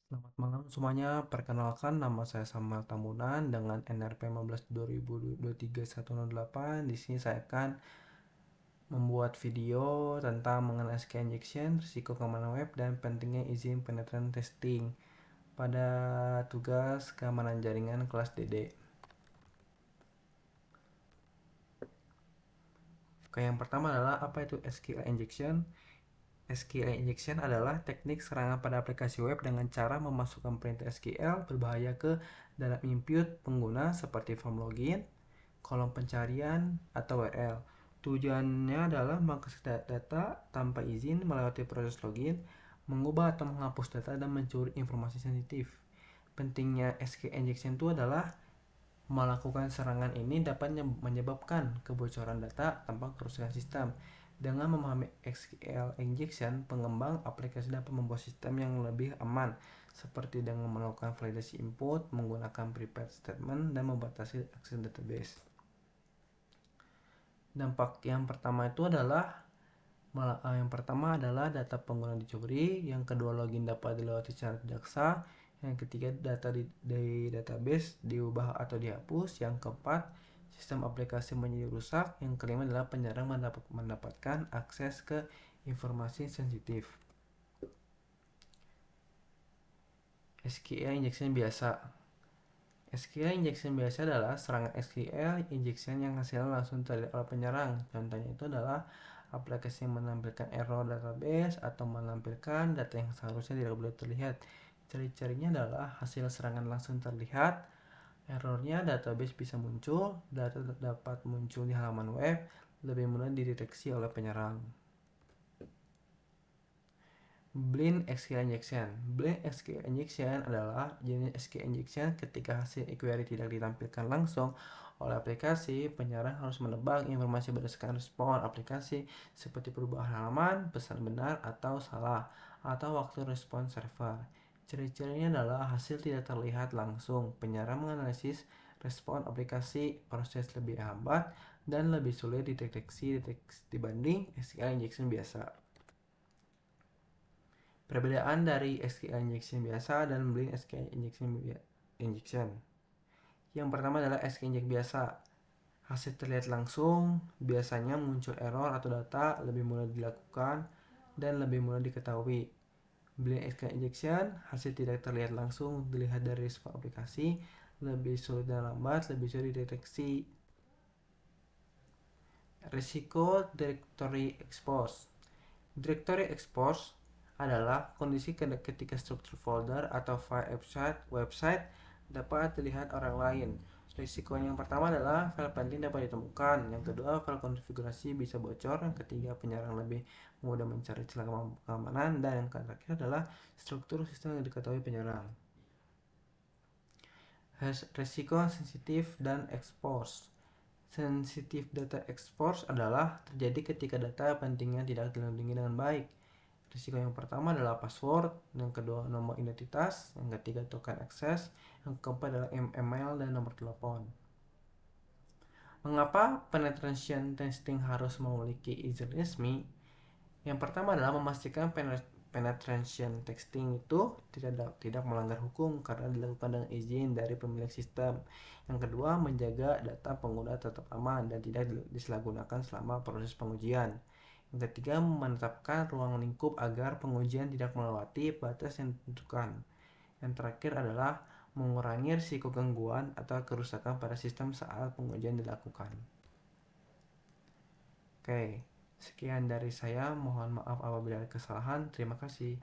Selamat malam semuanya, perkenalkan nama saya Samuel Tambunan dengan NRP 15/2023/108. Di sini saya akan membuat video tentang mengenai SQL injection, risiko keamanan web, dan pentingnya izin penetration testing pada tugas keamanan jaringan kelas DD. Oke, yang pertama adalah apa itu SQL injection? SQL injection adalah teknik serangan pada aplikasi web dengan cara memasukkan perintah SQL berbahaya ke dalam input pengguna seperti form login, kolom pencarian, atau URL. Tujuannya adalah mengakses data tanpa izin melewati proses login, mengubah atau menghapus data, dan mencuri informasi sensitif. Pentingnya SQL injection itu adalah melakukan serangan ini dapat menyebabkan kebocoran data tanpa kerusakan sistem. Dengan memahami SQL injection, pengembang aplikasi dapat membuat sistem yang lebih aman, seperti dengan melakukan validasi input, menggunakan prepared statement, dan membatasi akses database. Dampak yang pertama data pengguna dicuri, yang kedua login dapat dilewati secara tidak sah, yang ketiga data dari database diubah atau dihapus, yang keempat sistem aplikasi menjadi rusak, yang kelima adalah penyerang mendapatkan akses ke informasi sensitif. SQL injection biasa. SQL injection biasa adalah serangan SQL injection yang hasilnya langsung terlihat oleh penyerang. Contohnya itu adalah aplikasi yang menampilkan error database atau menampilkan data yang seharusnya tidak boleh terlihat. Ciri-cirinya adalah hasil serangan langsung terlihat, errornya database bisa muncul, data dapat muncul di halaman web, lebih mudah dideteksi oleh penyerang. Blind SQL injection. Blind SQL injection adalah jenis SQL injection ketika hasil query tidak ditampilkan langsung oleh aplikasi. Penyerang harus menebak informasi berdasarkan respon aplikasi seperti perubahan halaman, pesan benar atau salah, atau waktu respon server. Ciri-cirinya adalah hasil tidak terlihat langsung. Penyerang menganalisis respon aplikasi, proses lebih lambat dan lebih sulit dideteksi dibanding SQL injection biasa. Perbedaan dari SQL injection biasa dan blind SQL injection. Yang pertama adalah SQL injection biasa. Hasil terlihat langsung, biasanya muncul error atau data, lebih mudah dilakukan, dan lebih mudah diketahui. Blind SQL injection, hasil tidak terlihat langsung, dilihat dari respon aplikasi, lebih sulit dan lambat, lebih sulit dideteksi. Risiko directory expose. Directory expose adalah kondisi ketika struktur folder atau file website dapat dilihat orang lain. Risiko yang pertama adalah file penting dapat ditemukan, yang kedua file konfigurasi bisa bocor, yang ketiga penyerang lebih mudah mencari celah keamanan, dan yang terakhir adalah struktur sistem yang diketahui penyerang. Risiko sensitif dan expose. Sensitif data expose adalah terjadi ketika data pentingnya tidak dilindungi dengan baik. Risiko yang pertama adalah password, yang kedua nomor identitas, yang ketiga token akses, yang keempat adalah email dan nomor telepon. Mengapa penetration testing harus memiliki izin resmi? Yang pertama adalah memastikan penetration testing itu tidak melanggar hukum karena dilakukan dengan izin dari pemilik sistem. Yang kedua, menjaga data pengguna tetap aman dan tidak disalahgunakan selama proses pengujian. Yang ketiga, menetapkan ruang lingkup agar pengujian tidak melewati batas yang ditentukan. Yang terakhir adalah mengurangi risiko gangguan atau kerusakan pada sistem saat pengujian dilakukan. Oke, sekian dari saya. Mohon maaf apabila ada kesalahan. Terima kasih.